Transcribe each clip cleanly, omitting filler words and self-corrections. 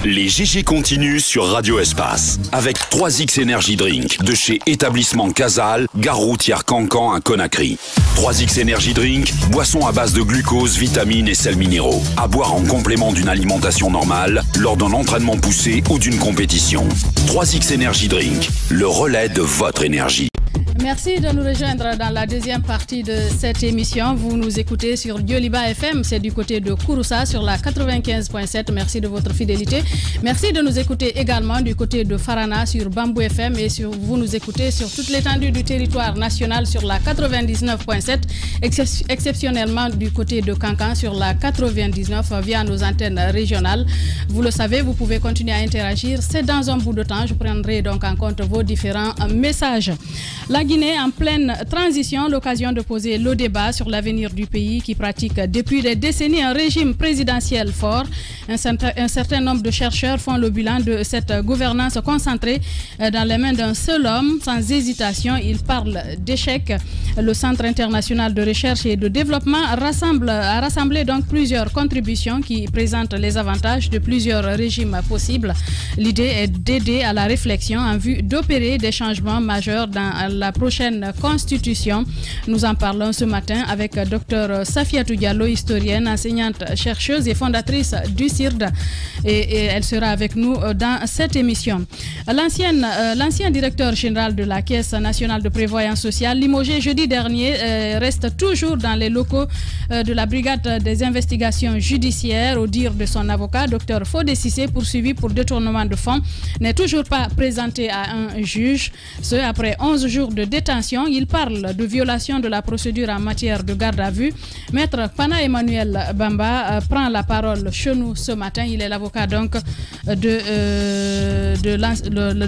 Les GG continuent sur Radio Espace avec 3X Energy Drink de chez Établissement Casal, gare routière Cancan à Conakry. 3X Energy Drink, boisson à base de glucose, vitamines et sels minéraux. À boire en complément d'une alimentation normale, lors d'un entraînement poussé ou d'une compétition. 3X Energy Drink, le relais de votre énergie. Merci de nous rejoindre dans la deuxième partie de cette émission. Vous nous écoutez sur Dioliba FM, c'est du côté de Kouroussa sur la 95.7. Merci de votre fidélité. Merci de nous écouter également du côté de Farana sur Bambou FM et vous nous écoutez sur toute l'étendue du territoire national sur la 99.7, exceptionnellement du côté de Cancan sur la 99 via nos antennes régionales. Vous le savez, vous pouvez continuer à interagir. C'est dans un bout de temps. Je prendrai donc en compte vos différents messages. La Guinée en pleine transition, l'occasion de poser le débat sur l'avenir du pays qui pratique depuis des décennies un régime présidentiel fort. Un certain nombre de chercheurs font le bilan de cette gouvernance concentrée dans les mains d'un seul homme. Sans hésitation, ils parlent d'échec. Le Centre international de recherche et de développement a rassemblé donc plusieurs contributions qui présentent les avantages de plusieurs régimes possibles. L'idée est d'aider à la réflexion en vue d'opérer des changements majeurs dans la prochaine constitution. Nous en parlons ce matin avec Dr Safiatou Diallo, historienne, enseignante, chercheuse et fondatrice du CIRD. Et elle sera avec nous dans cette émission. L'ancien directeur général de la Caisse nationale de prévoyance sociale, limogé jeudi dernier, reste toujours dans les locaux de la brigade des investigations judiciaires. Au dire de son avocat, Dr Fodé Cissé, poursuivi pour détournement de fonds, n'est toujours pas présenté à un juge. Ce après 11 jours de détention. Il parle de violation de la procédure en matière de garde à vue. Maître Pana Emmanuel Bamba prend la parole chez nous ce matin. Il est l'avocat donc de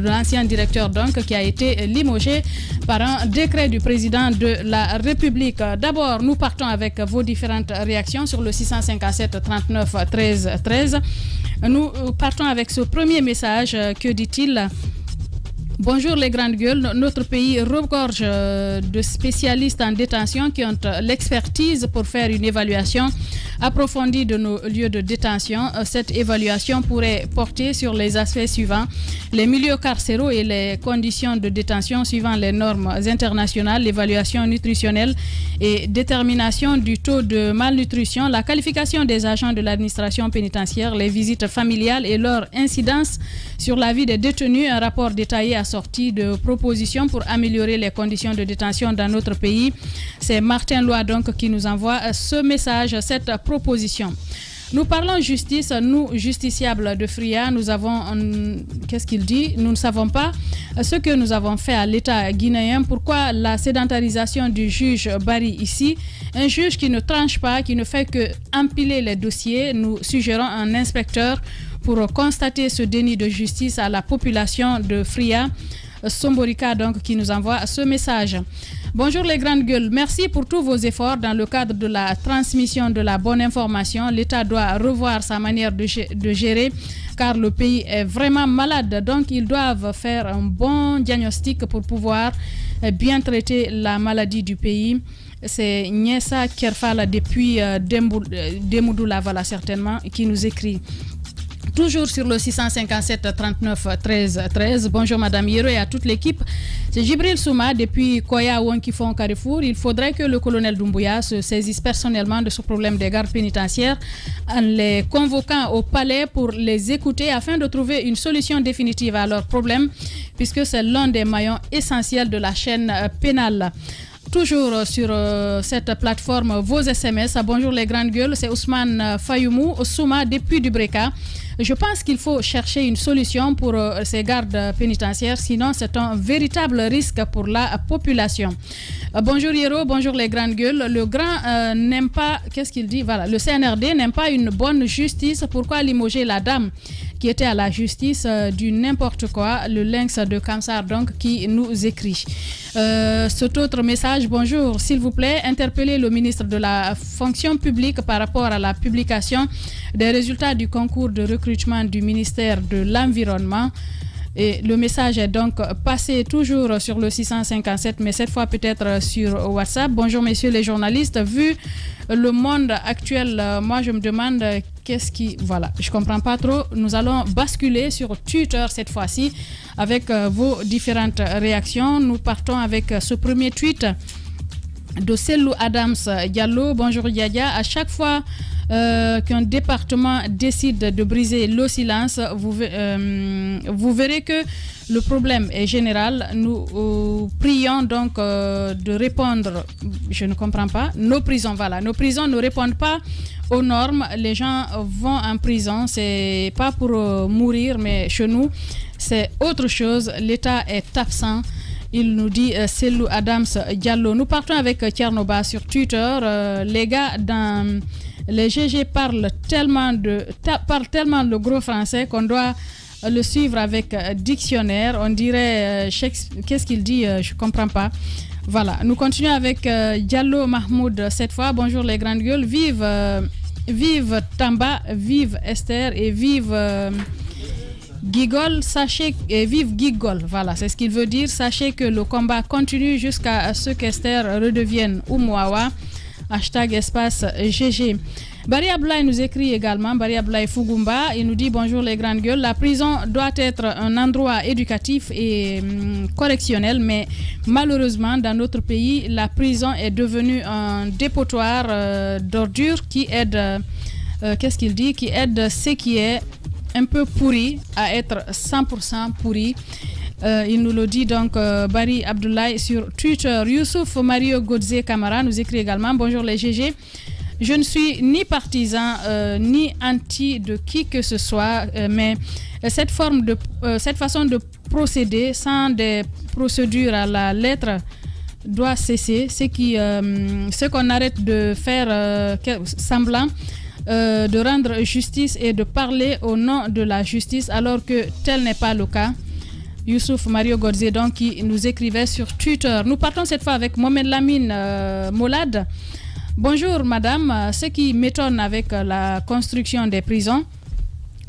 l'ancien directeur donc qui a été limogé par un décret du président de la République. D'abord, nous partons avec vos différentes réactions sur le 657 39 13 13. Nous partons avec ce premier message. Que dit-il? Bonjour les grandes gueules, notre pays regorge de spécialistes en détention qui ont l'expertise pour faire une évaluation approfondie de nos lieux de détention. Cette évaluation pourrait porter sur les aspects suivants: les milieux carcéraux et les conditions de détention suivant les normes internationales, l'évaluation nutritionnelle et détermination du taux de malnutrition, la qualification des agents de l'administration pénitentiaire, les visites familiales et leur incidence sur la vie des détenus, un rapport détaillé assorti de propositions pour améliorer les conditions de détention dans notre pays. C'est Martin Loy donc qui nous envoie ce message, cette proposition. Nous parlons justice, nous justiciables de Fria, nous avons, qu'est-ce qu'il dit? Nous ne savons pas ce que nous avons fait à l'État guinéen. Pourquoi la sédentarisation du juge Barry ici? Un juge qui ne tranche pas, qui ne fait que empiler les dossiers. Nous suggérons un inspecteur pour constater ce déni de justice à la population de Fria. Somborika donc qui nous envoie ce message. Bonjour les grandes gueules, merci pour tous vos efforts dans le cadre de la transmission de la bonne information. L'État doit revoir sa manière de gérer car le pays est vraiment malade. Donc ils doivent faire un bon diagnostic pour pouvoir bien traiter la maladie du pays. C'est Niesa Kerfala depuis Demoudoula, voilà certainement, qui nous écrit. Toujours sur le 657 39 13 13. Bonjour Madame Hiro et à toute l'équipe. C'est Jibril Souma depuis Koya Wankifon Carrefour. Il faudrait que le colonel Doumbouya se saisisse personnellement de ce problème des gardes pénitentiaires en les convoquant au palais pour les écouter afin de trouver une solution définitive à leurs problèmes puisque c'est l'un des maillons essentiels de la chaîne pénale. Toujours sur cette plateforme, vos SMS. Bonjour les grandes gueules, c'est Ousmane Fayoumou, Souma depuis Dubreka. Je pense qu'il faut chercher une solution pour ces gardes pénitentiaires, sinon c'est un véritable risque pour la population. Bonjour Hiro, bonjour les grandes gueules. Le grand n'aime pas, qu'est-ce qu'il dit? Voilà, le CNRD n'aime pas une bonne justice. Pourquoi limoger la dame qui était à la justice du n'importe quoi? Le lynx de Kamsar donc qui nous écrit. Cet autre message, bonjour, s'il vous plaît, interpellez le ministre de la fonction publique par rapport à la publication des résultats du concours de recrutement du ministère de l'Environnement. Et le message est donc passé toujours sur le 657, mais cette fois peut-être sur WhatsApp. Bonjour messieurs les journalistes. Vu le monde actuel, moi je me demande Voilà, je comprends pas trop. Nous allons basculer sur Twitter cette fois-ci avec vos différentes réactions. Nous partons avec ce premier tweet de Selou Adams Diallo. Bonjour Yaya. À chaque fois qu'un département décide de briser le silence, vous verrez que le problème est général. Nous prions donc de répondre. Je ne comprends pas. Nos prisons ne répondent pas aux normes. Les gens vont en prison. C'est pas pour mourir, mais chez nous, c'est autre chose. L'État est absent. Il nous dit Selou Adams Diallo. Nous partons avec Tchernoba sur Twitter. Les gars dans les GG parlent tellement de gros français qu'on doit le suivre avec dictionnaire. On dirait qu'est-ce qu'il dit, je comprends pas. Voilà, nous continuons avec Diallo Mahmoud cette fois. Bonjour les grandes gueules. Vive Tamba, vive Esther et vive Gigol, vive Gigol, voilà, c'est ce qu'il veut dire. Sachez que le combat continue jusqu'à ce qu'Esther redevienne Oumouawa. Hashtag espace GG. Barry Ablaye nous écrit également, Barry Ablaye Fugumba, il nous dit bonjour les grandes gueules. La prison doit être un endroit éducatif et correctionnel, mais malheureusement dans notre pays, la prison est devenue un dépotoir d'ordures qui aide, qui aide ce qui est un peu pourri à être 100% pourri. Il nous le dit donc Barry Abdoulaye sur Twitter. Youssouf Mario Godze Camara nous écrit également bonjour les GG. Je ne suis ni partisan ni anti de qui que ce soit, mais cette façon de procéder sans des procédures à la lettre doit cesser. Ce qu'on arrête de faire semblant de rendre justice et de parler au nom de la justice alors que tel n'est pas le cas. Youssouf Mario Godze donc qui nous écrivait sur Twitter. Nous partons cette fois avec Mohamed Lamine Molad. Bonjour madame, ce qui m'étonne avec la construction des prisons,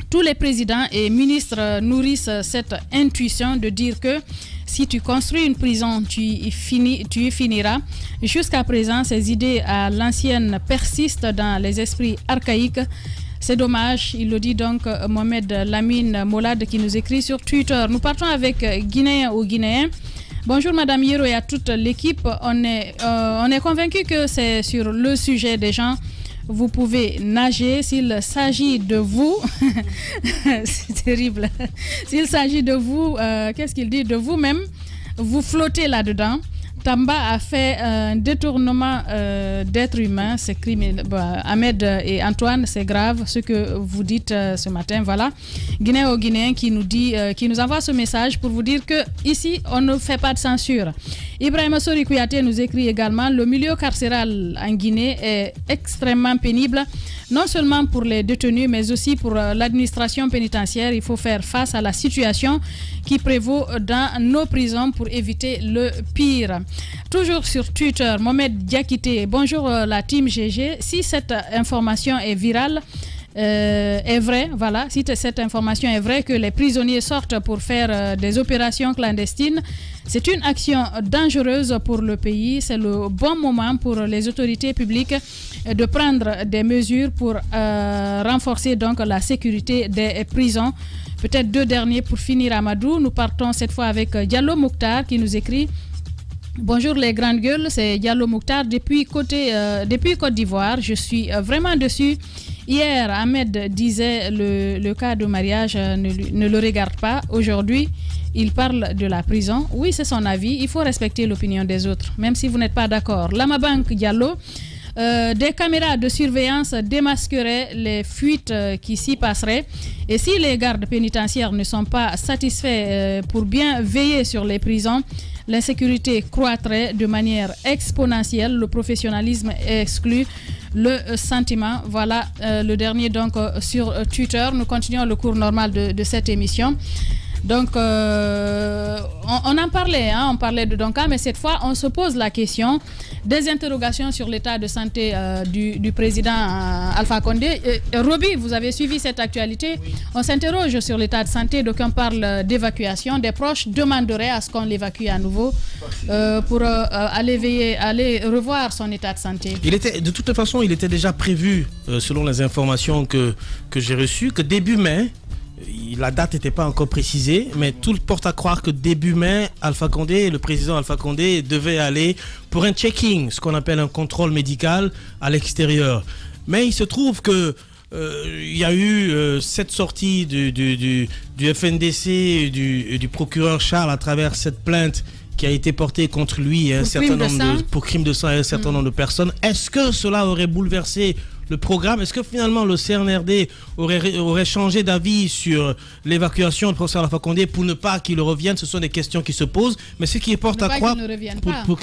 tous les présidents et ministres nourrissent cette intuition de dire que si tu construis une prison, tu y finiras. Jusqu'à présent, ces idées à l'ancienne persistent dans les esprits archaïques. C'est dommage, il le dit donc Mohamed Lamine Molad qui nous écrit sur Twitter. Nous partons avec Guinéen ou Guinéen. Bonjour Madame Hiro et à toute l'équipe. On est convaincu que c'est sur le sujet des gens. Vous pouvez nager s'il s'agit de vous. C'est terrible. S'il s'agit de vous, qu'est-ce qu'il dit? De vous-même, vous flottez là-dedans. Tamba a fait un détournement d'être humain, c'est criminel. Ahmed et Antoine, c'est grave ce que vous dites ce matin. Voilà, Guinéen au Guinéen qui nous dit, qui nous envoie ce message pour vous dire que ici on ne fait pas de censure. Ibrahima Sori Kouyaté nous écrit également le milieu carcéral en Guinée est extrêmement pénible, non seulement pour les détenus mais aussi pour l'administration pénitentiaire. Il faut faire face à la situation qui prévaut dans nos prisons pour éviter le pire. Toujours sur Twitter, Mohamed Diakité, bonjour la team GG. Si cette information est virale, est vrai, voilà, si cette information est vraie que les prisonniers sortent pour faire des opérations clandestines, c'est une action dangereuse pour le pays. C'est le bon moment pour les autorités publiques de prendre des mesures pour renforcer donc la sécurité des prisons. Peut-être deux derniers pour finir, Amadou. Nous partons cette fois avec Diallo Mouktar qui nous écrit. Bonjour les grandes gueules, c'est Diallo Mouktar depuis Côte d'Ivoire. Je suis vraiment dessus. Hier, Ahmed disait le cas de mariage ne le regarde pas. Aujourd'hui, il parle de la prison. Oui, c'est son avis. Il faut respecter l'opinion des autres, même si vous n'êtes pas d'accord. Lamabank Diallo, des caméras de surveillance démasqueraient les fuites qui s'y passeraient. Et si les gardes pénitentiaires ne sont pas satisfaits pour bien veiller sur les prisons, l'insécurité croîtrait de manière exponentielle. Le professionnalisme exclut le sentiment. Voilà le dernier donc sur Twitter. Nous continuons le cours normal de cette émission. Donc, on en parlait, on parlait de Donka, mais cette fois, on se pose la question des interrogations sur l'état de santé du président Alpha Condé. Roby, vous avez suivi cette actualité. Oui. On s'interroge sur l'état de santé. D'aucuns parlent d'évacuation. Des proches demanderaient à ce qu'on l'évacue à nouveau pour aller revoir son état de santé. De toute façon, il était déjà prévu, selon les informations que j'ai reçues, que début mai, la date n'était pas encore précisée, mais tout porte à croire que début mai, le président Alpha Condé devait aller pour un checking, ce qu'on appelle un contrôle médical à l'extérieur. Mais il se trouve que il y a eu cette sortie du FNDC et du procureur Charles à travers cette plainte qui a été portée contre lui et pour crime de sang et un certain nombre de personnes. Est-ce que cela aurait bouleversé le programme? Est-ce que finalement le CNRD aurait changé d'avis sur l'évacuation du professeur Alpha Condé pour ne pas qu'il revienne? Ce sont des questions qui se posent, mais ce qui porte à croire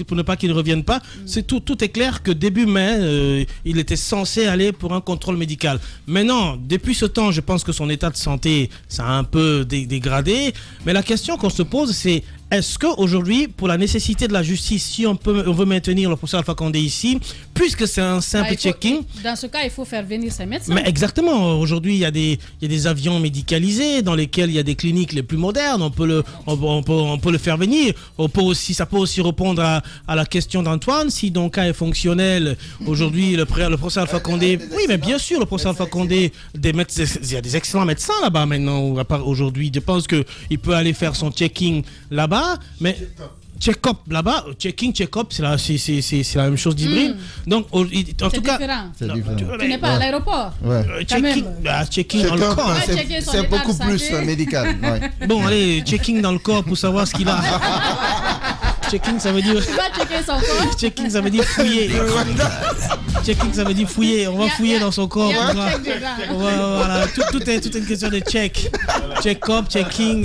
pour ne pas qu'il ne revienne pas, c'est tout est clair que début mai, il était censé aller pour un contrôle médical. Maintenant, depuis ce temps, je pense que son état de santé ça a un peu dégradé, mais la question qu'on se pose, c'est est-ce qu'aujourd'hui, pour la nécessité de la justice, si on veut maintenir le professeur Alpha Condé ici, puisque c'est un simple checking... Dans ce cas, il faut faire venir ses médecins. Mais exactement. Aujourd'hui, il y a des avions médicalisés dans lesquels il y a des cliniques les plus modernes. On peut le faire venir. Ça peut aussi répondre à la question d'Antoine. Si ton cas est fonctionnel, aujourd'hui, le professeur Alpha Condé... Oui, mais bien sûr, le professeur Alpha Condé, il y a des excellents médecins là-bas maintenant. Aujourd'hui, je pense qu'il peut aller faire son checking là-bas. Mais check-up là-bas, checking, check-up, c'est la même chose d'hybride. Donc, en tout cas, c'est différent. Tu n'es pas à l'aéroport. Checking dans le corps. C'est beaucoup plus médical. Ouais. Bon, allez, checking dans le corps pour savoir ce qu'il a. Checking, ça veut dire. Tu vas checker son corps. Checking, ça veut dire fouiller. Checking, ça veut dire fouiller. On va fouiller dans son corps. Voilà, tout est une question de check. Check-up, checking.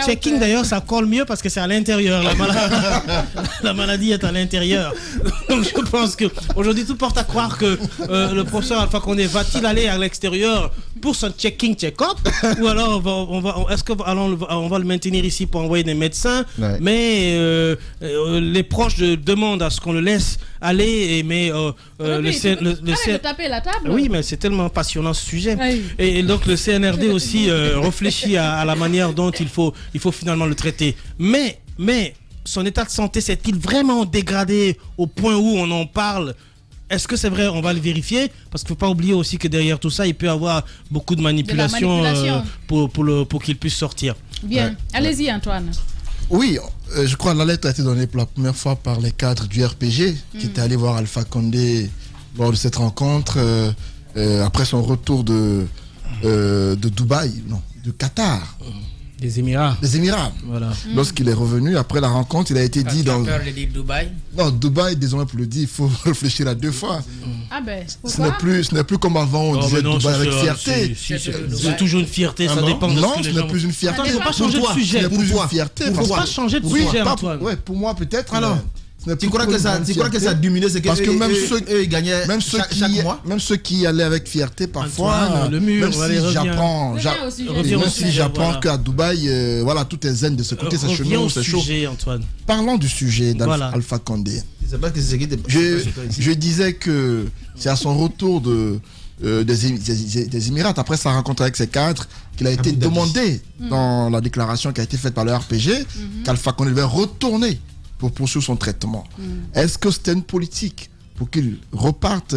Checking, d'ailleurs, ça colle mieux parce que c'est à l'intérieur. La maladie est à l'intérieur. Donc, je pense qu'aujourd'hui, tout porte à croire que le professeur Alpha Condé va-t-il aller à l'extérieur pour son checking, check-up, ou alors on va le maintenir ici pour envoyer des médecins, mais les proches demandent à ce qu'on le laisse aller, mais de taper la table. Oui, mais c'est tellement passionnant ce sujet. Oui. Et donc le CNRD aussi réfléchit à la manière dont il faut finalement le traiter. Mais son état de santé s'est-il vraiment dégradé au point où on en parle? Est-ce que c'est vrai? On va le vérifier, parce qu'il ne faut pas oublier aussi que derrière tout ça, il peut y avoir beaucoup de manipulation, pour qu'il puisse sortir. Bien, ouais. Allez-y Antoine. Oui, je crois que la lettre a été donnée pour la première fois par les cadres du RPG qui étaient allés voir Alpha Condé lors de cette rencontre après son retour de Dubaï, non, de Qatar. Des Émirats. Voilà. Lorsqu'il est revenu, après la rencontre, il a été dit dans... peur de dire Dubaï? Non, Dubaï, désormais pour le dire, il faut réfléchir à deux fois. Ah ben, ce n'est plus comme avant, on disait Dubaï avec fierté. C'est toujours une fierté, ça dépend de ce que les gens... Non, ce n'est plus une fierté. Il ne faut pas changer de sujet. Ce n'est plus une fierté. Il ne faut pas changer de sujet, Antoine. Oui, pour moi peut-être. Alors, tu crois que ça a diminué ce parce que même ceux gagnaient chaque mois? Même ceux qui allaient avec fierté parfois, Antoine, le mur, même si j'apprends qu'à Dubaï, voilà, tout est zen de ce côté, c'est chelou, c'est chaud. Antoine. Parlons du sujet d'Alpha Condé. Je disais que c'est à son retour des Émirats, après sa rencontre avec ses cadres, qu'il a été demandé dans la déclaration qui a été faite par le RPG qu'Alpha Condé devait retourner pour poursuivre son traitement. Est-ce que c'était une politique pour qu'il reparte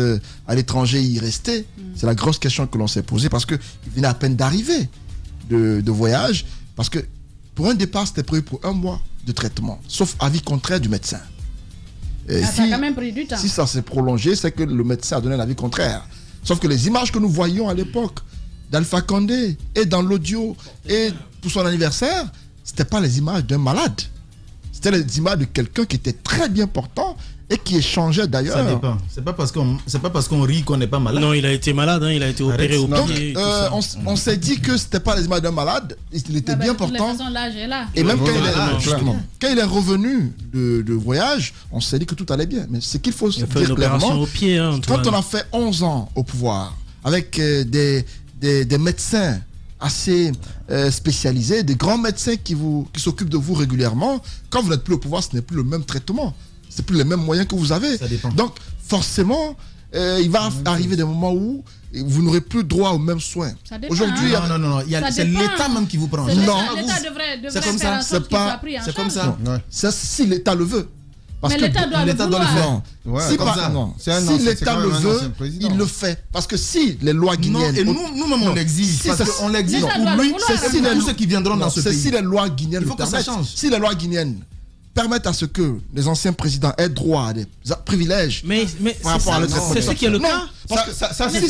à l'étranger et y rester? C'est la grosse question que l'on s'est posée, parce qu'il venait à peine d'arriver de voyage, parce que pour un départ, c'était prévu pour 1 mois de traitement, sauf avis contraire du médecin. Ça a quand même pris du temps. Si ça s'est prolongé, c'est que le médecin a donné l'avis contraire. Sauf que les images que nous voyions à l'époque d'Alpha Condé et dans l'audio et pour son anniversaire, c'était pas les images d'un malade. C'était les images de quelqu'un qui était très bien portant et qui échangeait d'ailleurs. Ça dépend. C'est pas parce qu'on rit qu'on n'est pas malade. Non, il a été malade, il a été opéré au pied. Donc, on s'est dit que c'était pas les images d'un malade. Il était bien portant. L'âge est là. Et même quand il est revenu de voyage, on s'est dit que tout allait bien. Mais ce qu'il faut dire clairement, au pied, quand on a fait 11 ans au pouvoir avec des médecins assez spécialisés, des grands médecins qui s'occupent de vous régulièrement. Quand vous n'êtes plus au pouvoir, ce n'est plus le même traitement. Ce n'est plus les mêmes moyens que vous avez. Donc, forcément, il va arriver des moments où vous n'aurez plus droit aux mêmes soins. Aujourd'hui, non. C'est l'État même qui vous prend. Non, l'État devrait faire en sorte qu'il soit pris en charge. C'est comme ça. Si l'État le veut. Mais l'État doit le faire. Si l'État le veut, il le fait. Parce que si les lois guinéennes... Et nous-mêmes, on l'exige. On l'exige pour lui, c'est tous ceux qui viendront dans ce pays. Si les lois guinéennes le permettent, si les lois guinéennes permettent à ce que les anciens présidents aient droit à des privilèges. Mais c'est ce qui est le cas. Parce que ça c'est le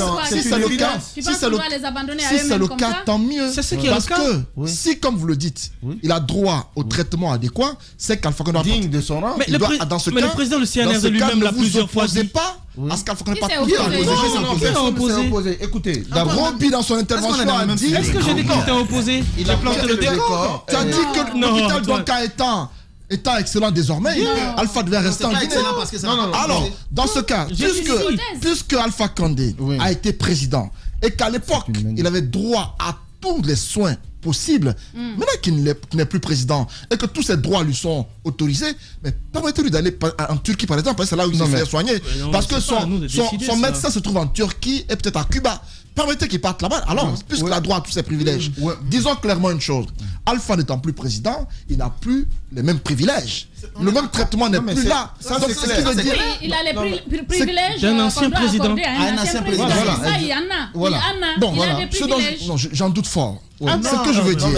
cas. Si c'est le cas, tant mieux. C'est ce qui est le cas. Parce que si, comme vous le dites, il a droit au traitement adéquat, c'est qu'Alpha Condé digne de son rang. Mais le président du CNRD lui-même l'a plusieurs fois dit. Pas à ce qu'Alpha Condé pas opposé. Écoutez, Roby dans son intervention a dit. Est-ce que j'ai dit qu'il était opposé? Il a planté le décor. Tu as dit que l'hôpital Donka étant excellent désormais, Alpha devait rester en Guinée. Alors, dans ce cas, puisque Alpha Condé a été président et qu'à l'époque, il avait droit à tous les soins possibles, maintenant qu'il n'est plus président et que tous ces droits lui sont autorisés, mais permettez-lui d'aller en Turquie par exemple, c'est là où il s'est fait soigner. Parce que son médecin se trouve en Turquie et peut-être à Cuba. Permettez qu'il parte là-bas. Alors, puisqu'il a droit à tous ses privilèges, disons clairement une chose. Alpha n'étant plus président, il n'a plus les mêmes privilèges. Le même traitement n'est plus là. Donc, ce qui veut dire... Il a les privilèges d'un ancien président. Un ancien président. Ça, il y en a. Bon, il a des privilèges. J'en doute fort. Ce que je veux dire,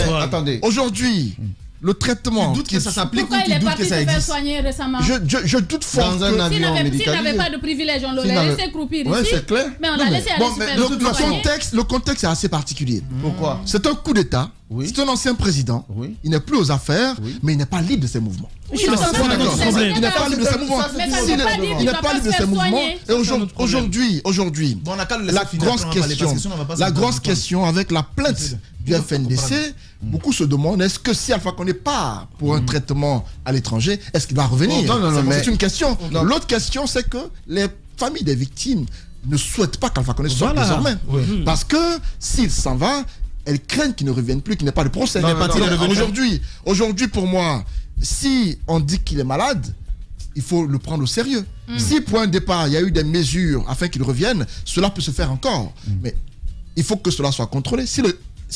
aujourd'hui, le traitement... Tu doutes que ça s'applique ou pourquoi il est tu doutes parti que ça se faire existe? soigner récemment? Je doute fort. Dans un avion S'il médicalisé. n'avait pas de privilège, on l'aurait laissé croupir ici. C'est clair. Mais on l'a laissé aller se faire soigner. Le contexte est assez particulier. Pourquoi? C'est un coup d'État. C'est un ancien président. Il n'est plus aux affaires, mais il n'est pas libre de ses mouvements. Il n'est pas libre de ses mouvements. Il n'est pas libre de ses mouvements. Et aujourd'hui, la grosse question avec la plainte du FNDC, beaucoup se demandent est-ce que si Alpha Condé part pour un traitement à l'étranger, est-ce qu'il va revenir? C'est une question. L'autre question, c'est que les familles des victimes ne souhaitent pas qu'Alpha Condé sorte désormais. Parce que s'il s'en va, elles craignent qu'il ne revienne plus, qu'il n'y ait pas de procès. Aujourd'hui, pour moi, si on dit qu'il est malade, il faut le prendre au sérieux. Si pour un départ, il y a eu des mesures afin qu'il revienne, cela peut se faire encore. Mais il faut que cela soit contrôlé. Si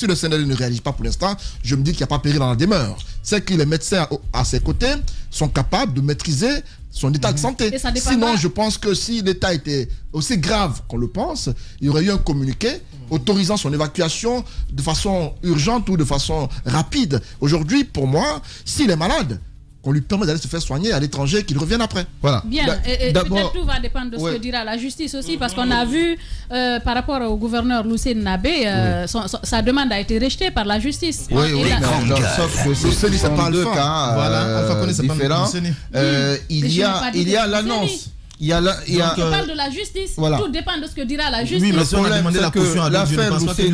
le CNRD ne réagit pas pour l'instant, je me dis qu'il n'y a pas péril dans la demeure. C'est que les médecins à ses côtés sont capables de maîtriser son état de santé. Sinon, je pense que si l'état était aussi grave qu'on le pense, il y aurait eu un communiqué autorisant son évacuation de façon urgente ou de façon rapide. Aujourd'hui, pour moi, s'il est malade, qu'on lui permet d'aller se faire soigner à l'étranger, qu'il revienne après. Voilà. Bien, et peut-être tout va dépendre de ce que dira la justice aussi, parce qu'on a vu, par rapport au gouverneur Lucien Nabé, sa demande a été rejetée par la justice. Sauf que c'est pas deux cas différents. Il y a l'annonce. On parle de la justice, tout dépend de ce que dira la justice. Oui, mais on a demandé la caution à l'affaire Luceni,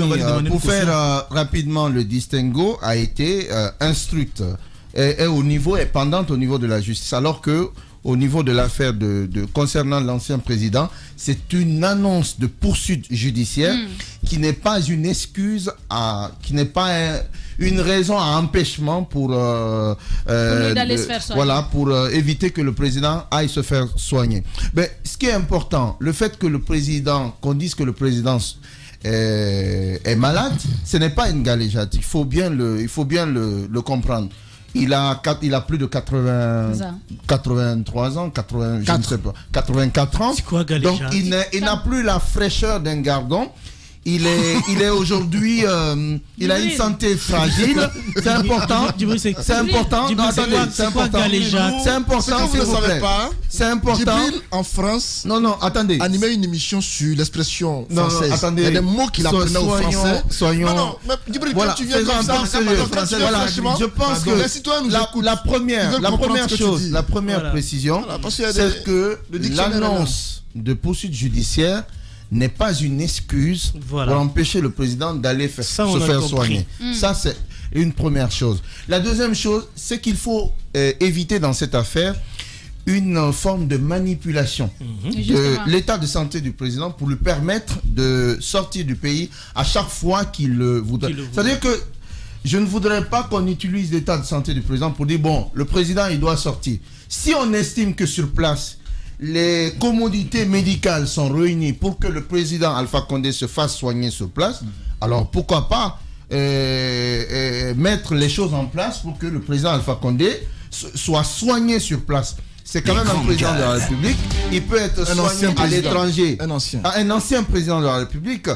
pour faire rapidement le distinguo, a été instruite. Est au niveau, est pendante au niveau de la justice, alors que au niveau de l'affaire concernant l'ancien président, c'est une annonce de poursuite judiciaire qui n'est pas une excuse, qui n'est pas une raison à empêchement pour d'aller se faire soigner. Voilà, pour éviter que le président aille se faire soigner. Mais ce qui est important, le fait que qu'on dise que le président est malade, ce n'est pas une galéjade. Il faut bien le comprendre. Il a plus de 83 ans, 84 ans. Quoi, donc il n'a plus la fraîcheur d'un gardon. Il est aujourd'hui, il a une santé fragile. C'est important. C'est important. C'est important. C'est important. Vous ne savez pas. C'est important. Djibril, en France, attendez. Animait une émission sur l'expression française. Attendez. Il y a des mots qu'il apprenait au français. Non, mais Djibril, voilà, quand tu viens comme ça, voilà, je pense que la première chose, la première précision, c'est que l'annonce de poursuite judiciaire n'est pas une excuse pour empêcher le président d'aller se faire soigner. Ça, c'est une première chose. La deuxième chose, c'est qu'il faut éviter dans cette affaire une forme de manipulation de l'état de santé du président pour lui permettre de sortir du pays à chaque fois qu'il le voudrait. C'est-à-dire que je ne voudrais pas qu'on utilise l'état de santé du président pour dire, bon, le président, il doit sortir. Si on estime que sur place, les commodités médicales sont réunies pour que le président Alpha Condé se fasse soigner sur place, alors pourquoi pas mettre les choses en place pour que le président Alpha Condé soit soigné sur place. C'est quand même un président de la République. Il peut être soigné à l'étranger. Un ancien président de la République.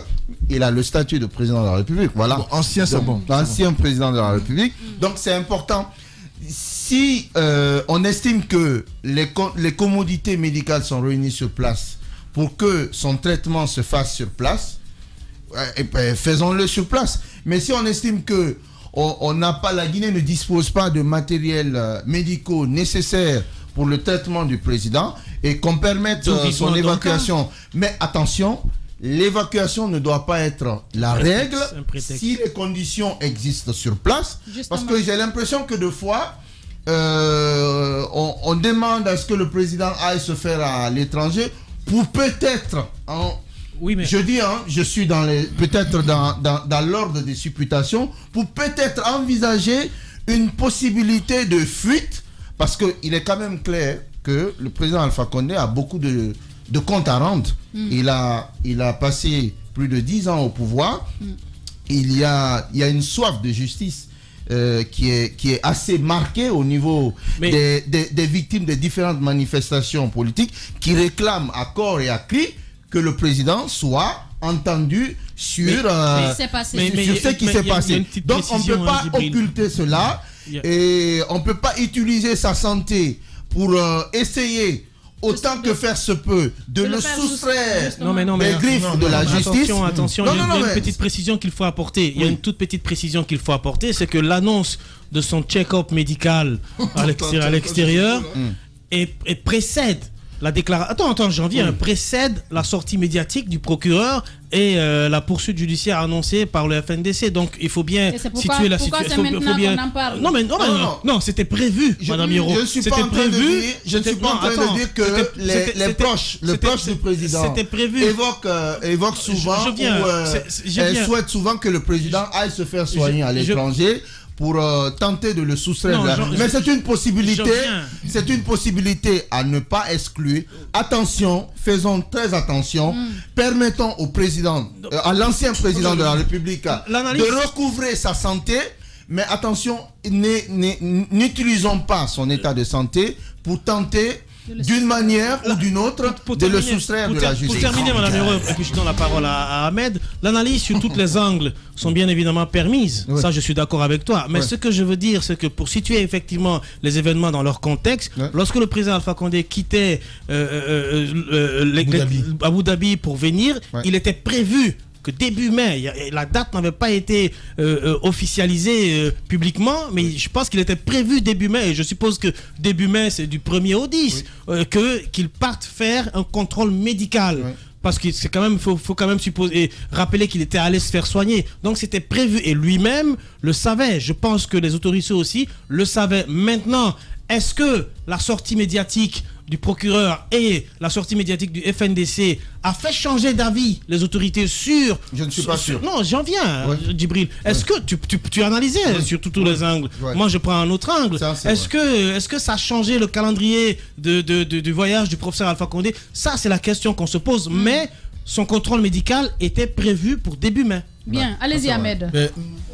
Il a le statut de président de la République. Voilà. Bon, ancien, c'est bon. Ancien président de la République. Donc c'est important. Si on estime que les commodités médicales sont réunies sur place pour que son traitement se fasse sur place, faisons-le sur place. Mais si on estime que on n'a pas, la Guinée ne dispose pas de matériel médicaux nécessaires pour le traitement du président et qu'on permette son évacuation. Mais attention, l'évacuation ne doit pas être la règle si les conditions existent sur place. Justement. Parce que j'ai l'impression que deux fois, on demande à ce que le président aille se faire à l'étranger pour peut-être... Oui, mais... Je dis, je suis peut-être dans l'ordre des supputations, pour peut-être envisager une possibilité de fuite, parce qu'il est quand même clair que le président Alpha Condé a beaucoup de comptes à rendre. Il a passé plus de 10 ans au pouvoir. Il y a une soif de justice qui est assez marquée au niveau des victimes des différentes manifestations politiques qui réclament à corps et à cri que le président soit entendu sur ce qui s'est passé. Donc on ne peut pas occulter cela et on ne peut pas utiliser sa santé pour essayer autant que faire se peut de le soustraire des griffes de la justice. Attention, il y a une petite précision qu'il faut apporter. Il y a une toute petite précision qu'il faut apporter, c'est que l'annonce de son check-up médical à l'extérieur précède la déclaration. Attends, j'en viens. Précède la sortie médiatique du procureur et la poursuite judiciaire annoncée par le FNDC. Donc il faut bien situer la situation. Pourquoi c'est maintenant qu'on en parle? Non, c'était prévu, Madame Hiro. Je ne suis pas en train de dire que les proches du président évoquent souvent ou souhaitent souvent que le président aille se faire soigner à l'étranger pour tenter de le soustraire. Mais c'est une possibilité à ne pas exclure. Attention, faisons très attention. Permettons au président, à l'ancien président de la République de recouvrer sa santé. Mais attention, n'utilisons pas son état de santé pour tenter d'une manière ou d'une autre de le soustraire de la justice. Pour terminer, Madame Hiro, et puis je donne la parole à Ahmed, l'analyse sur tous les angles sont bien évidemment permises. Oui. Ça, je suis d'accord avec toi. Mais ce que je veux dire, c'est que pour situer effectivement les événements dans leur contexte, lorsque le président Alpha Condé quittait Abu Dhabi pour venir, il était prévu que début mai, la date n'avait pas été officialisée publiquement, mais je pense qu'il était prévu début mai, et je suppose que début mai, c'est du 1er au 10, qu'il parte faire un contrôle médical. Parce que c'est quand même, faut quand même supposer et rappeler qu'il était allé se faire soigner. Donc c'était prévu et lui-même le savait. Je pense que les autorités aussi le savaient. Maintenant, est-ce que la sortie médiatique du procureur et la sortie médiatique du FNDC a fait changer d'avis les autorités sur... Je ne suis pas sûr. Non, j'en viens, Djibril. Est-ce que tu analysais sur tous les angles? Moi, je prends un autre angle. Est-ce que ça a changé le calendrier du voyage du professeur Alpha Condé? Ça, c'est la question qu'on se pose. Mais son contrôle médical était prévu pour début mai. Bien, allez-y Ahmed.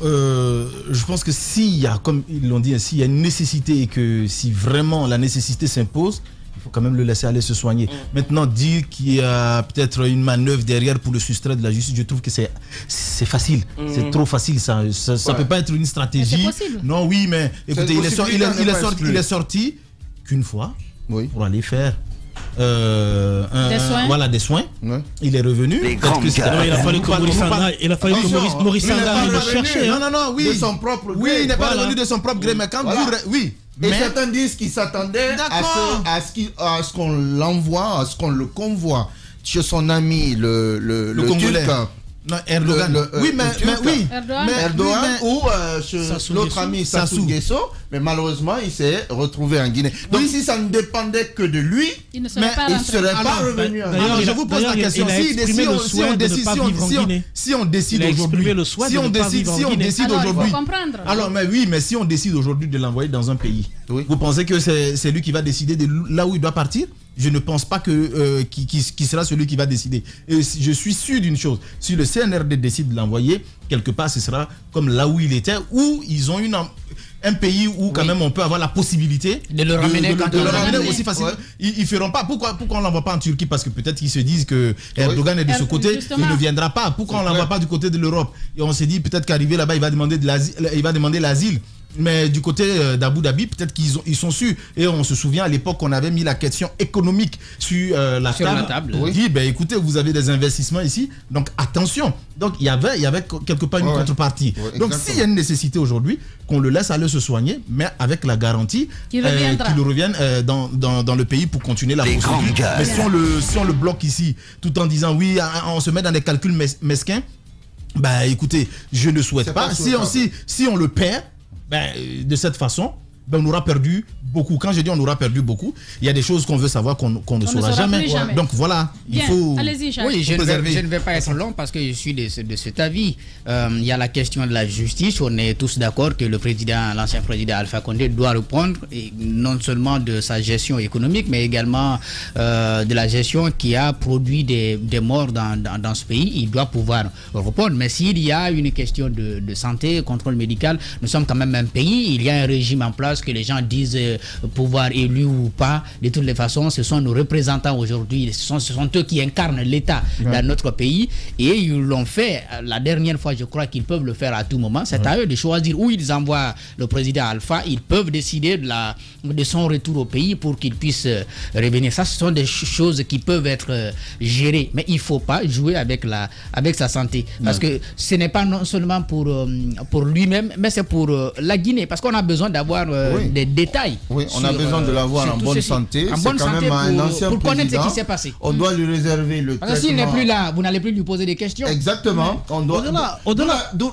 Je pense que s'il y a, comme ils l'ont dit, s'il y a une nécessité et que si vraiment la nécessité s'impose, il faut quand même le laisser aller se soigner. Maintenant, dire qu'il y a peut-être une manœuvre derrière pour le soustraire de la justice, je trouve que c'est facile. C'est trop facile. Ça peut pas être une stratégie. C'est possible. Non, oui, mais écoutez, il est sorti qu'une fois pour aller faire des soins. Il est revenu. Il a fallu que Maurice Sanda le cherche. Non, oui. De son propre gré. Il n'est pas revenu de son propre gré, mais quand Et certains disent qu'ils s'attendaient à ce qu'on l'envoie, à ce qu'on le convoie chez son ami le Congolais. Non, Erdogan. Oui, mais Erdogan oui, ou l'autre ami Sassou Nguesso, mais malheureusement, il s'est retrouvé en Guinée. Donc, si ça ne dépendait que de lui, il ne serait pas revenu. Alors, je vous pose la question. Si on décide aujourd'hui, alors, mais oui, mais si on décide aujourd'hui de l'envoyer dans un pays, vous pensez que c'est lui qui va décider de là où il doit partir? Je ne pense pas que qui sera celui qui va décider. Et je suis sûr d'une chose, si le CNRD décide de l'envoyer, quelque part, ce sera comme là où il était, où ils ont un pays où quand même on peut avoir la possibilité de le ramener aussi facilement. Ils ne feront pas. Pourquoi on ne l'envoie pas en Turquie? Parce que peut-être qu'ils se disent que Erdogan est de ce côté, justement. Il ne viendra pas. Pourquoi on ne l'envoie pas du côté de l'Europe? Et on s'est dit peut-être qu'arrivé là-bas, il va demander l'asile. Mais du côté d'Abu Dhabi, peut-être qu'ils sont sûrs. Et on se souvient à l'époque qu'on avait mis la question économique sur la table. On dit, écoutez, vous avez des investissements ici, donc attention. Donc il y avait quelque part une contrepartie. Donc s'il y a une nécessité aujourd'hui, qu'on le laisse aller se soigner, mais avec la garantie qu'il revienne dans le pays pour continuer la procédure. Mais si on le bloque ici, tout en disant oui, on se met dans des calculs mesquins, écoutez, je ne souhaite pas. Si on le perd, de cette façon, on aura perdu beaucoup. Quand je dis on aura perdu beaucoup, il y a des choses qu'on veut savoir qu'on ne saura jamais. Donc voilà, il faut. Allez-y, Jacques. Oui, je ne vais pas être long parce que je suis de cet avis. Il y a la question de la justice. On est tous d'accord que l'ancien président Alpha Condé doit répondre non seulement de sa gestion économique, mais également de la gestion qui a produit des morts dans ce pays. Il doit pouvoir répondre. Mais s'il y a une question de santé, contrôle médical, nous sommes quand même un pays. Il y a un régime en place que les gens disent pouvoir élu ou pas. De toutes les façons, ce sont nos représentants aujourd'hui. Ce sont eux qui incarnent l'État dans notre pays. Et ils l'ont fait la dernière fois. Je crois qu'ils peuvent le faire à tout moment. C'est à eux de choisir où ils envoient le président Alpha. Ils peuvent décider de son retour au pays pour qu'il puisse revenir. Ça, ce sont des choses qui peuvent être gérées. Mais il ne faut pas jouer avec sa santé. Parce que ce n'est pas non seulement pour lui-même, mais c'est pour la Guinée. Parce qu'on a besoin d'avoir des détails. Oui, on a besoin de l'avoir en bonne santé. En bonne santé pour connaître ce qui s'est passé. On doit lui réserver le traitement. Parce que s'il n'est plus là, vous n'allez plus lui poser des questions. Exactement.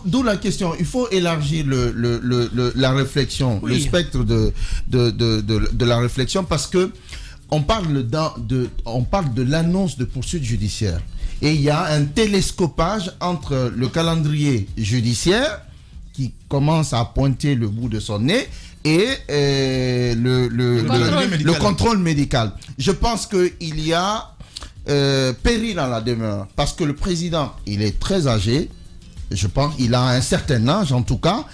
D'où la question. Il faut élargir la réflexion, le spectre de la réflexion, parce que on parle de l'annonce de poursuite judiciaire. Et il y a un télescopage entre le calendrier judiciaire qui commence à pointer le bout de son nez et le contrôle médical. Je pense qu'il y a péril dans la demeure parce que le président, il est très âgé. Je pense qu'il a un certain âge en tout cas.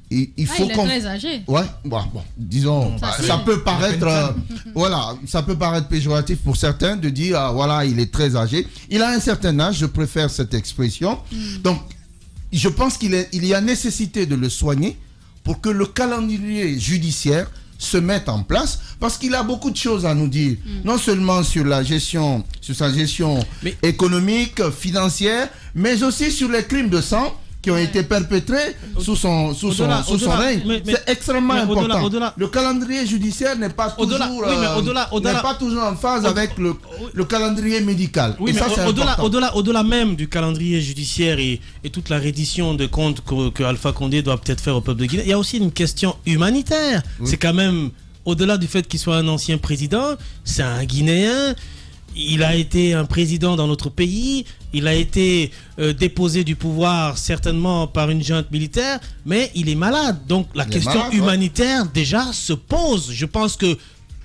Il est très âgé. Ouais, bon, disons, ça peut paraître, ça peut paraître péjoratif pour certains de dire, voilà, il est très âgé. Il a un certain âge, je préfère cette expression. Donc, je pense qu'il y a nécessité de le soigner pour que le calendrier judiciaire se mette en place, parce qu'il a beaucoup de choses à nous dire, non seulement sur sa gestion économique, financière, mais aussi sur les crimes de sang qui ont été perpétrés sous son règne. C'est extrêmement important. Le calendrier judiciaire n'est pas toujours en phase avec le calendrier médical. Oui, mais au-delà même du calendrier judiciaire et toute la reddition de comptes que Alpha Condé doit peut-être faire au peuple de Guinée, il y a aussi une question humanitaire. C'est quand même, au-delà du fait qu'il soit un ancien président, c'est un Guinéen. Il a été un président dans notre pays, il a été déposé du pouvoir certainement par une junte militaire, mais il est malade. Donc la question humanitaire déjà se pose. Je pense que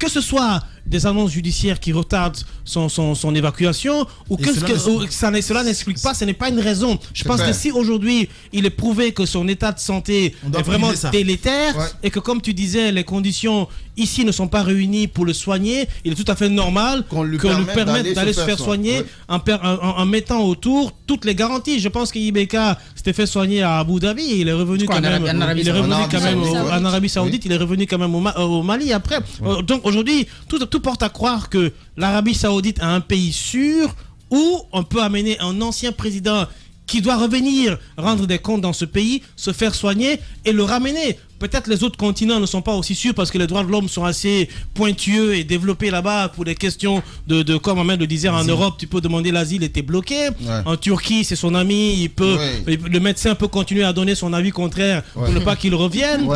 ce soit des annonces judiciaires qui retardent son évacuation ou cela n'explique pas, ce n'est pas une raison. Je pense que si aujourd'hui il est prouvé que son état de santé est vraiment délétère et que, comme tu disais, les conditions ici ne sont pas réunies pour le soigner, il est tout à fait normal qu'on lui permette d'aller se faire soigner en mettant autour toutes les garanties. Je pense que Ibeka s'était fait soigner à Abu Dhabi et il est revenu quand même en Arabie Saoudite, il est revenu quand même au Mali après. Donc aujourd'hui, tout porte à croire que l'Arabie Saoudite a un pays sûr où on peut amener un ancien président qui doit revenir rendre des comptes dans ce pays, se faire soigner et le ramener. peut-être les autres continents ne sont pas aussi sûrs parce que les droits de l'homme sont assez pointueux et développés là-bas pour des questions de comme Ahmed le disait, en Europe, tu peux demander l'asile et t'es bloqué. En Turquie, c'est son ami, le médecin peut continuer à donner son avis contraire pour ne pas qu'il revienne.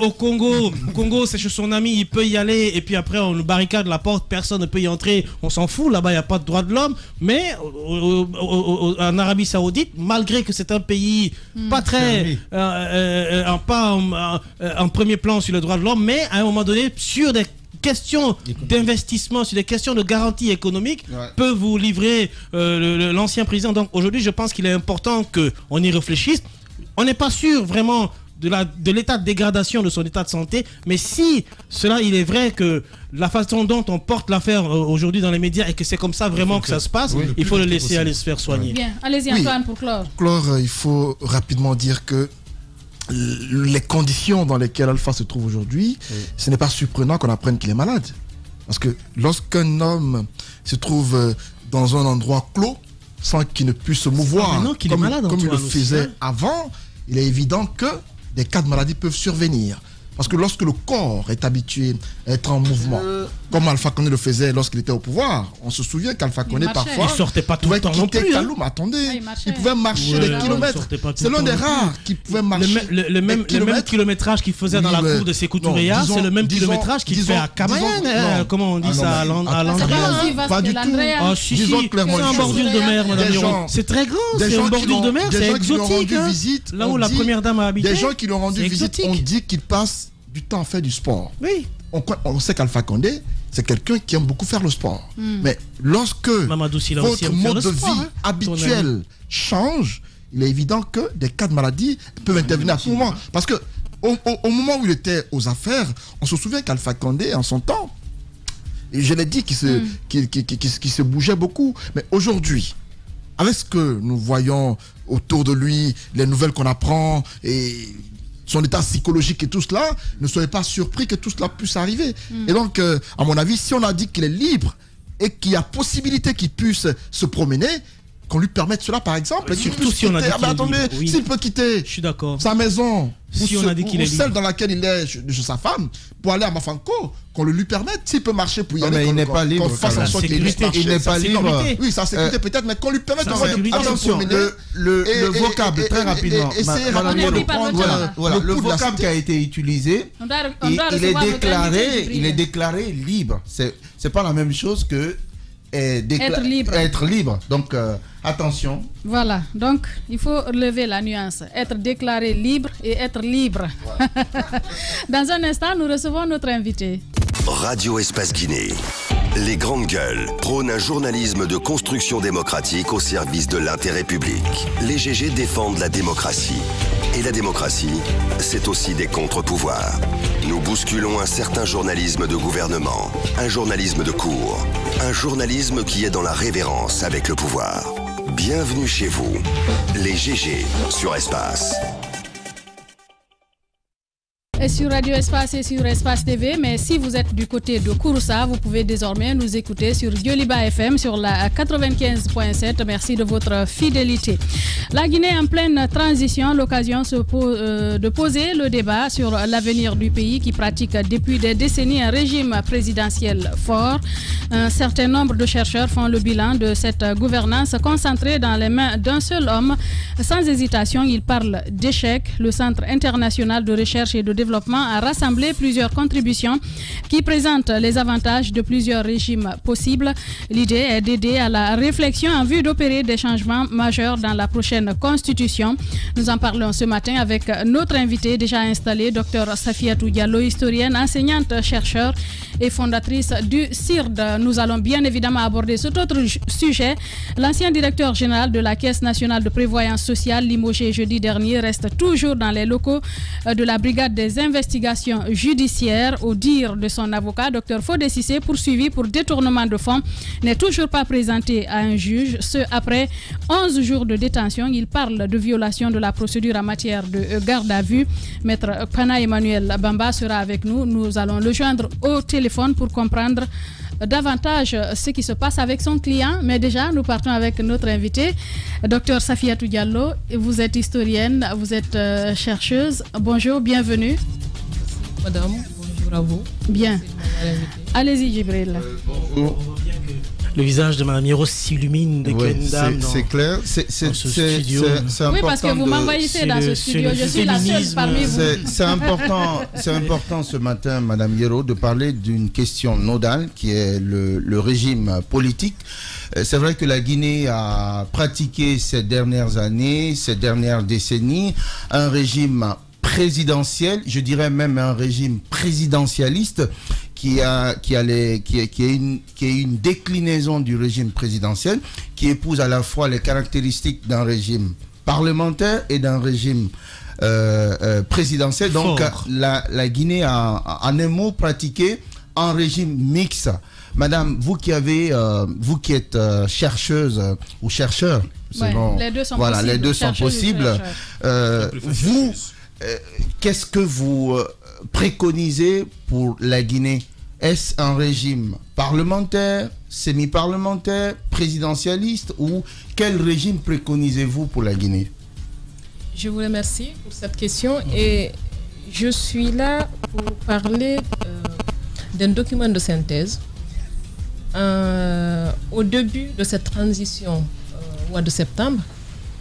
Au Congo, c'est chez son ami, il peut y aller et puis après on barricade la porte, personne ne peut y entrer, on s'en fout, là-bas il n'y a pas de droits de l'homme. Mais en Arabie Saoudite, malgré que c'est un pays pas très en premier plan sur le droit de l'homme, mais à un moment donné, sur des questions d'investissement, sur des questions de garantie économique, peut vous livrer l'ancien président. Donc aujourd'hui, je pense qu'il est important qu'on y réfléchisse. On n'est pas sûr vraiment de l'état de dégradation de son état de santé, mais si cela, il est vrai que la façon dont on porte l'affaire aujourd'hui dans les médias et que c'est comme ça vraiment que ça se passe, il faut le laisser aller se faire soigner. Bien, allez-y Antoine pour clore. Il faut rapidement dire que les conditions dans lesquelles Alpha se trouve aujourd'hui, ce n'est pas surprenant qu'on apprenne qu'il est malade. Parce que lorsqu'un homme se trouve dans un endroit clos, sans qu'il ne puisse se mouvoir, comme il le faisait avant, il est évident que des cas de maladie peuvent survenir. Parce que lorsque le corps est habitué à être en mouvement, comme Alpha Condé le faisait lorsqu'il était au pouvoir, on se souvient qu'Alpha Condé parfois il sortait pas tout le temps non plus. Il pouvait marcher des kilomètres. C'est l'un des rares qui pouvait marcher. Le même kilométrage qu'il faisait dans la cour de Sékou Touréa, c'est le même kilométrage qu'il fait à Camayen. Comment on dit ça à Landréa? Pas du tout. C'est en bordure de mer, madame Yoron. C'est très grand, c'est en bordure de mer, c'est exotique. Là où la première dame a habité. Des gens qui lui ont rendu visite ont dit qu'il passe du temps à faire du sport. Oui. On sait qu'Alpha Condé, c'est quelqu'un qui aime beaucoup faire le sport. Mais lorsque votre mode de vie habituel change, il est évident que des cas de maladie peuvent intervenir à tout moment. Parce que au moment où il était aux affaires, on se souvient qu'Alpha Condé, en son temps, et je l'ai dit, qu'il se bougeait beaucoup. Mais aujourd'hui, avec ce que nous voyons autour de lui, les nouvelles qu'on apprend et son état psychologique et tout cela, ne soyez pas surpris que tout cela puisse arriver. Et donc, à mon avis, si on a dit qu'il est libre et qu'il y a possibilité qu'il puisse se promener, qu'on lui permette cela par exemple. Surtout si on a dit s'il peut quitter sa maison, si on a dit qu'il est celle dans laquelle il est chez sa femme, pour aller à Mafanko, qu'on le lui permette, s'il peut marcher pour y aller. Mais il n'est pas libre. Il n'est pas libre. Oui, sa sécurité peut-être, mais qu'on lui permette de attention, le vocable, très rapidement. Le vocable qui a été utilisé, il est déclaré libre. C'est pas la même chose que être libre. Donc, attention. Voilà, donc il faut relever la nuance. Être déclaré libre et être libre. Dans un instant, nous recevons notre invité. Radio Espace Guinée. Les grandes gueules prônent un journalisme de construction démocratique au service de l'intérêt public. Les GG défendent la démocratie. Et la démocratie, c'est aussi des contre-pouvoirs. Nous bousculons un certain journalisme de gouvernement, un journalisme de cour, un journalisme qui est dans la révérence avec le pouvoir. Bienvenue chez vous, les GG sur Espace. Et sur Radio Espace et sur Espace TV, mais si vous êtes du côté de Kouroussa, vous pouvez désormais nous écouter sur Yoliba FM sur la 95.7. Merci de votre fidélité. La Guinée en pleine transition, l'occasion de poser le débat sur l'avenir du pays qui pratique depuis des décennies un régime présidentiel fort. Un certain nombre de chercheurs font le bilan de cette gouvernance concentrée dans les mains d'un seul homme. Sans hésitation, ils parlent d'échec. Le Centre international de recherche et de développement a rassemblé plusieurs contributions qui présentent les avantages de plusieurs régimes possibles. L'idée est d'aider à la réflexion en vue d'opérer des changements majeurs dans la prochaine constitution. Nous en parlons ce matin avec notre invité déjà installé, Dr Safiatou Diallo, historienne, enseignante, chercheur et fondatrice du CIRD. Nous allons bien évidemment aborder cet autre sujet. L'ancien directeur général de la Caisse nationale de prévoyance sociale, limogé jeudi dernier, reste toujours dans les locaux de la brigade des investigations judiciaires. Au dire de son avocat, Dr Fodé Cissé, poursuivi pour détournement de fonds, n'est toujours pas présenté à un juge. Ce après 11 jours de détention. Il parle de violation de la procédure en matière de garde à vue. Maître Pana Emmanuel Bamba sera avec nous. Nous allons le joindre au téléphone pour comprendre davantage ce qui se passe avec son client. Mais déjà, nous partons avec notre invité, Dr Safiatou Diallo. Vous êtes historienne, vous êtes chercheuse. Bonjour, bienvenue. Madame, bonjour à vous. Bien. Allez-y, Djibril. Bonjour. Le visage de Mme Yero s'illumine de une dame. C'est clair. C'est important. Oui, parce que vous m'envahissez dans ce studio. Je suis la seule parmi vous. C'est important ce matin, Mme Yero, de parler d'une question nodale qui est le régime politique. C'est vrai que la Guinée a pratiqué ces dernières années, ces dernières décennies, un régime présidentiel, je dirais même un régime présidentialiste qui est une déclinaison du régime présidentiel, qui épouse à la fois les caractéristiques d'un régime parlementaire et d'un régime présidentiel. Donc la Guinée a en un mot pratiqué un régime mixte. Madame, vous qui êtes chercheuse ou chercheur, les deux sont possibles. Vous, qu'est-ce que vous préconisez pour la Guinée? Est-ce un régime parlementaire, semi-parlementaire, présidentialiste, ou quel régime préconisez-vous pour la Guinée? Je vous remercie pour cette question et je suis là pour parler d'un document de synthèse. Au début de cette transition au mois de septembre,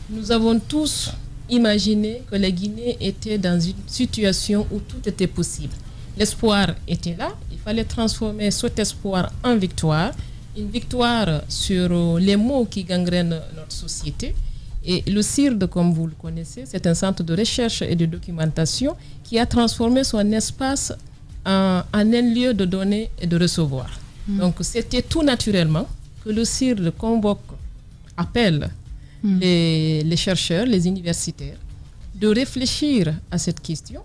nous avons tous imaginé que la Guinée était dans une situation où tout était possible. L'espoir était là, il fallait transformer cet espoir en victoire, une victoire sur les maux qui gangrènent notre société. Et le CIRD, comme vous le connaissez, c'est un centre de recherche et de documentation qui a transformé son espace en un lieu de donner et de recevoir. Donc c'était tout naturellement que le CIRD appelle les chercheurs, les universitaires, de réfléchir à cette question,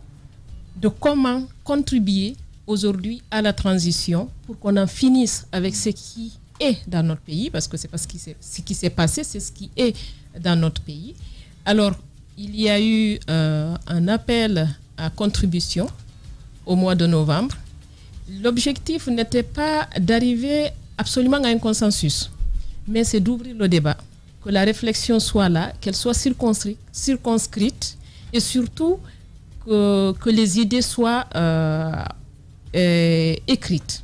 de comment contribuer aujourd'hui à la transition pour qu'on en finisse avec ce qui est dans notre pays, parce que c'est pas ce qui s'est passé, c'est ce qui est dans notre pays. Alors, il y a eu un appel à contribution au mois de novembre. L'objectif n'était pas d'arriver absolument à un consensus, mais c'est d'ouvrir le débat, que la réflexion soit là, qu'elle soit circonscrite et surtout que les idées soient écrites.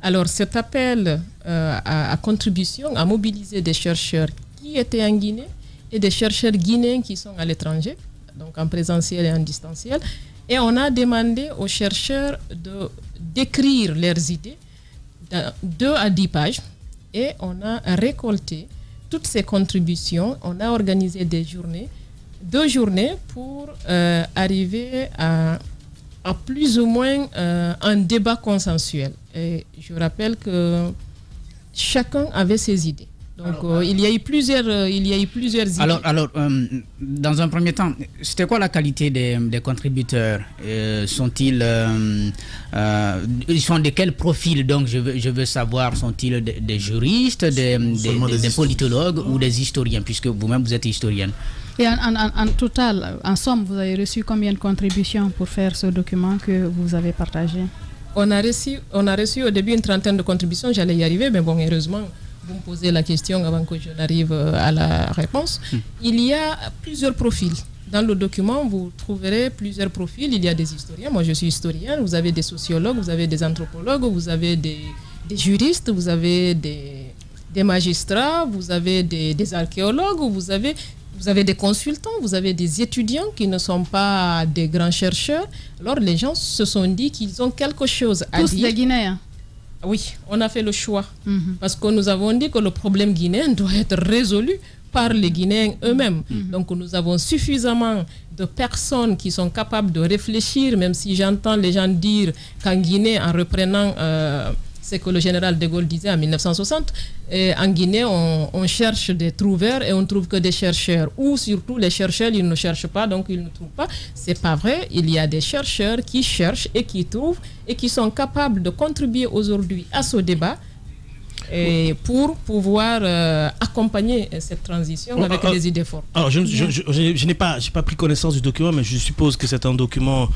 Alors cet appel à contribution a mobilisé des chercheurs qui étaient en Guinée et des chercheurs guinéens qui sont à l'étranger, donc en présentiel et en distanciel. Et on a demandé aux chercheurs d'écrire leurs idées de 2 à 10 pages et on a récolté toutes ces contributions. On a organisé 2 journées pour arriver à plus ou moins un débat consensuel. Et je rappelle que chacun avait ses idées. Donc il y a eu plusieurs idées. Alors dans un premier temps, c'était quoi la qualité des contributeurs? Sont-ils ils sont de quel profil? Donc je veux savoir, sont-ils des juristes, des politologues ou des historiens, puisque vous-même vous êtes historienne? Et en total, en somme, vous avez reçu combien de contributions pour faire ce document que vous avez partagé? On a reçu au début une trentaine de contributions, j'allais y arriver, mais bon, heureusement, vous me posez la question avant que je n'arrive à la réponse. Il y a plusieurs profils. Dans le document, vous trouverez plusieurs profils. Il y a des historiens, moi je suis historienne, vous avez des sociologues, vous avez des anthropologues, vous avez des juristes, vous avez des magistrats, vous avez des archéologues, vous avez des consultants, vous avez des étudiants qui ne sont pas des grands chercheurs. Alors les gens se sont dit qu'ils ont quelque chose à dire. Tous des Guinéens? Oui, on a fait le choix. Parce que nous avons dit que le problème guinéen doit être résolu par les Guinéens eux-mêmes. Donc nous avons suffisamment de personnes qui sont capables de réfléchir, même si j'entends les gens dire qu'en Guinée, en reprenant ce que le général de Gaulle disait en 1960, en Guinée, on cherche des trouveurs et on ne trouve que des chercheurs. Ou surtout, les chercheurs, ils ne cherchent pas, donc ils ne trouvent pas. C'est pas vrai. Il y a des chercheurs qui cherchent et qui trouvent et qui sont capables de contribuer aujourd'hui à ce débat et pour pouvoir accompagner cette transition avec des idées fortes. Alors, je n'ai pas pris connaissance du document, mais je suppose que c'est un document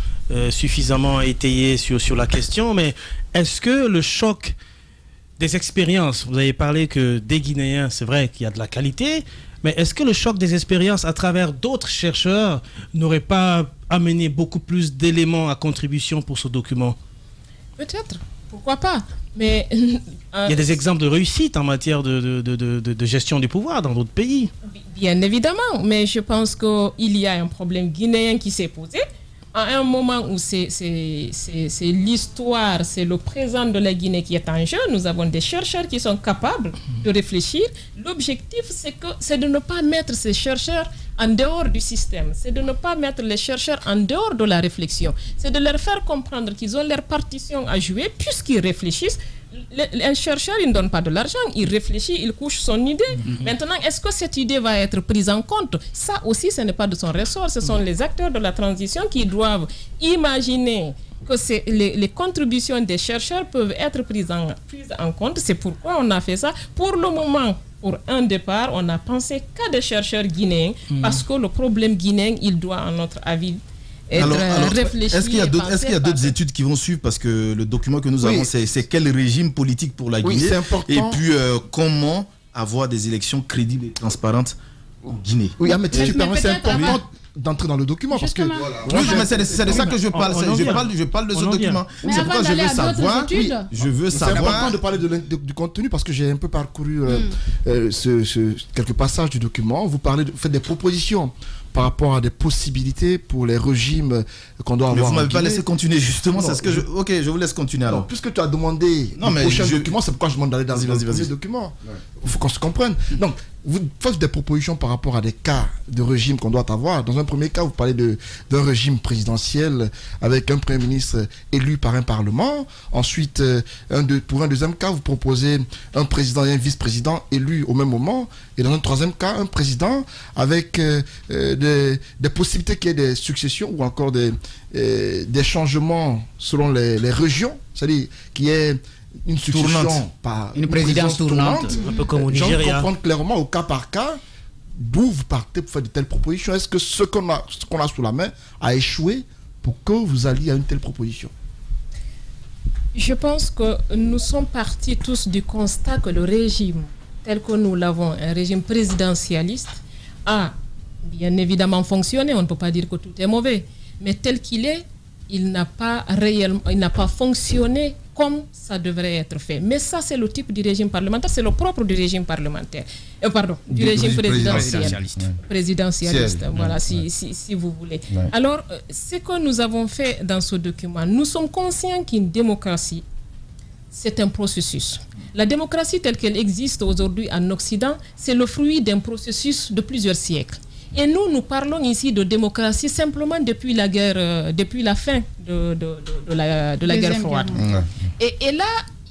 suffisamment étayé sur la question. Mais est-ce que le choc des expériences. Vous avez parlé que des Guinéens, c'est vrai qu'il y a de la qualité, mais est-ce que le choc des expériences à travers d'autres chercheurs n'aurait pas amené beaucoup plus d'éléments à contribution pour ce document? Peut-être, pourquoi pas. Mais il y a des exemples de réussite en matière de gestion du pouvoir dans d'autres pays. Bien évidemment, mais je pense qu'il y a un problème guinéen qui s'est posé. À un moment où c'est l'histoire, c'est le présent de la Guinée qui est en jeu, nous avons des chercheurs qui sont capables de réfléchir. L'objectif, c'est de ne pas mettre ces chercheurs en dehors du système, c'est de ne pas mettre les chercheurs en dehors de la réflexion, c'est de leur faire comprendre qu'ils ont leur partition à jouer puisqu'ils réfléchissent. Un chercheur, il ne donne pas de l'argent, il réfléchit, il couche son idée. Maintenant, est-ce que cette idée va être prise en compte? Ça aussi, ce n'est pas de son ressort. Ce sont les acteurs de la transition qui doivent imaginer que les contributions des chercheurs peuvent être prises en compte. C'est pourquoi on a fait ça. Pour le moment, pour un départ, on n'a pensé qu'à des chercheurs guinéens parce que le problème guinéen, il doit, à notre avis, alors, est-ce qu'il y a d'autres études qui vont suivre, parce que le document que nous avons, c'est quel régime politique pour la Guinée, et puis comment avoir des élections crédibles et transparentes en Guinée. Oui, mais si tu permets, c'est important d'entrer dans le document, parce que c'est de ça que je parle. Je parle de ce document. C'est pourquoi je veux savoir. C'est important de parler du contenu, parce que j'ai un peu parcouru quelques passages du document. Vous faites des propositions par rapport à des possibilités pour les régimes qu'on doit avoir. Vous ne m'avez pas laissé continuer, justement. C'est ce que Ok, je vous laisse continuer alors. Puisque tu as demandé le prochain document, c'est pourquoi je demande d'aller dans le document. Il faut qu'on se comprenne. Donc, vous faites des propositions par rapport à des cas de régime qu'on doit avoir. Dans un premier cas, vous parlez d'un régime présidentiel avec un Premier ministre élu par un Parlement. Ensuite, pour un deuxième cas, vous proposez un président et un vice-président élus au même moment. Et dans un troisième cas, un président avec des possibilités qu'il y ait des successions ou encore des changements selon les régions. C'est-à-dire qu'il y ait une succession par une présidence tournante, un peu comme au Nigeria. J'ai comprendre clairement au cas par cas d'où vous partez pour faire de telles propositions. Est-ce que ce qu'on a sous la main a échoué pour que vous alliez à une telle proposition? Je pense que nous sommes partis tous du constat que le régime tel que nous l'avons, un régime présidentialiste, a bien évidemment fonctionné. On ne peut pas dire que tout est mauvais, mais tel qu'il est, il n'a pas fonctionné comme ça devrait être fait. Mais ça, c'est le type du régime parlementaire, c'est le propre du régime parlementaire. Du régime présidentialiste. Voilà, si vous voulez. Ouais. Alors, ce que nous avons fait dans ce document, nous sommes conscients qu'une démocratie, c'est un processus. La démocratie telle qu'elle existe aujourd'hui en Occident, c'est le fruit d'un processus de plusieurs siècles. Et nous parlons ici de démocratie simplement depuis la guerre, depuis la fin de la guerre froide. Et là,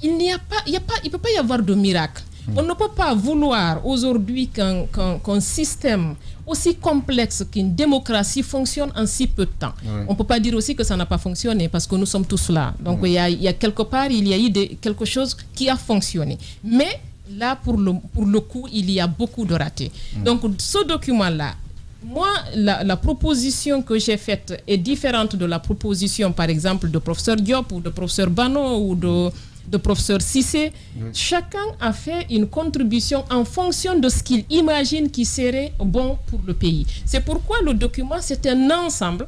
il ne peut pas y avoir de miracle. On ne peut pas vouloir aujourd'hui qu'un système aussi complexe qu'une démocratie fonctionne en si peu de temps. On ne peut pas dire aussi que ça n'a pas fonctionné parce que nous sommes tous là. Donc il y a quelque part, il y a eu quelque chose qui a fonctionné. Mais là, pour le coup, il y a beaucoup de ratés. Donc ce document-là, moi, la proposition que j'ai faite est différente de la proposition, par exemple, de professeur Diop ou de professeur Bano ou de professeur Cissé. Chacun a fait une contribution en fonction de ce qu'il imagine qui serait bon pour le pays. C'est pourquoi le document, c'est un ensemble.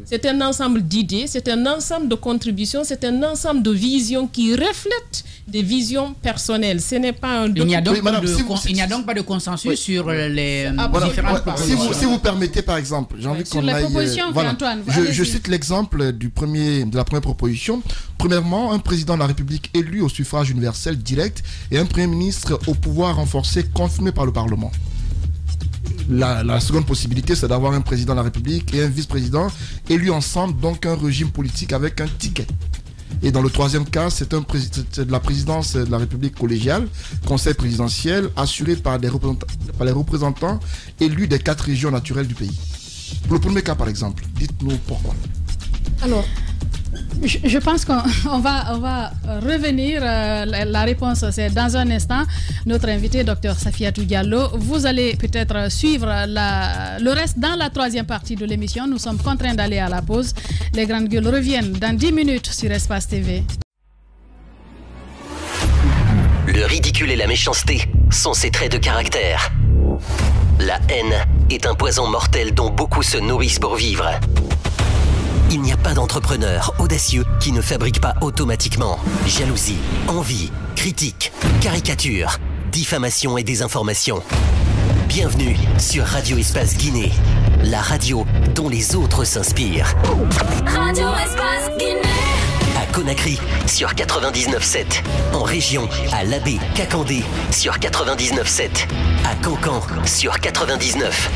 C'est un ensemble d'idées, c'est un ensemble de contributions, c'est un ensemble de visions qui reflètent des visions personnelles. Ce n'est pas un document. Il n'y a donc pas de consensus sur les différentes propositions. Si vous permettez, par exemple, j'ai envie qu'on aille... Antoine, je cite l'exemple de la première proposition. Premièrement, un président de la République élu au suffrage universel direct et un Premier ministre au pouvoir renforcé confirmé par le Parlement. La seconde possibilité, c'est d'avoir un président de la République et un vice-président élus ensemble, donc un régime politique avec un ticket. Et dans le troisième cas, c'est de la présidence de la République collégiale, conseil présidentiel, assuré par les représentants élus des 4 régions naturelles du pays. Pour le premier cas, par exemple, dites-nous pourquoi. Alors, je pense qu'on va revenir. La réponse, c'est dans un instant. Notre invité, Dr Safiatou Diallo, vous allez peut-être suivre le reste dans la troisième partie de l'émission. Nous sommes contraints d'aller à la pause. Les grandes gueules reviennent dans 10 minutes sur Espace TV. ridicule et la méchanceté sont ses traits de caractère. La haine est un poison mortel dont beaucoup se nourrissent pour vivre. Il n'y a pas d'entrepreneur audacieux qui ne fabrique pas automatiquement jalousie, envie, critique, caricature, diffamation et désinformation. Bienvenue sur Radio Espace Guinée, la radio dont les autres s'inspirent. Radio Espace Guinée. À Conakry sur 99.7, en région à Labé, Kakandé sur 99.7, à Cancan sur 99.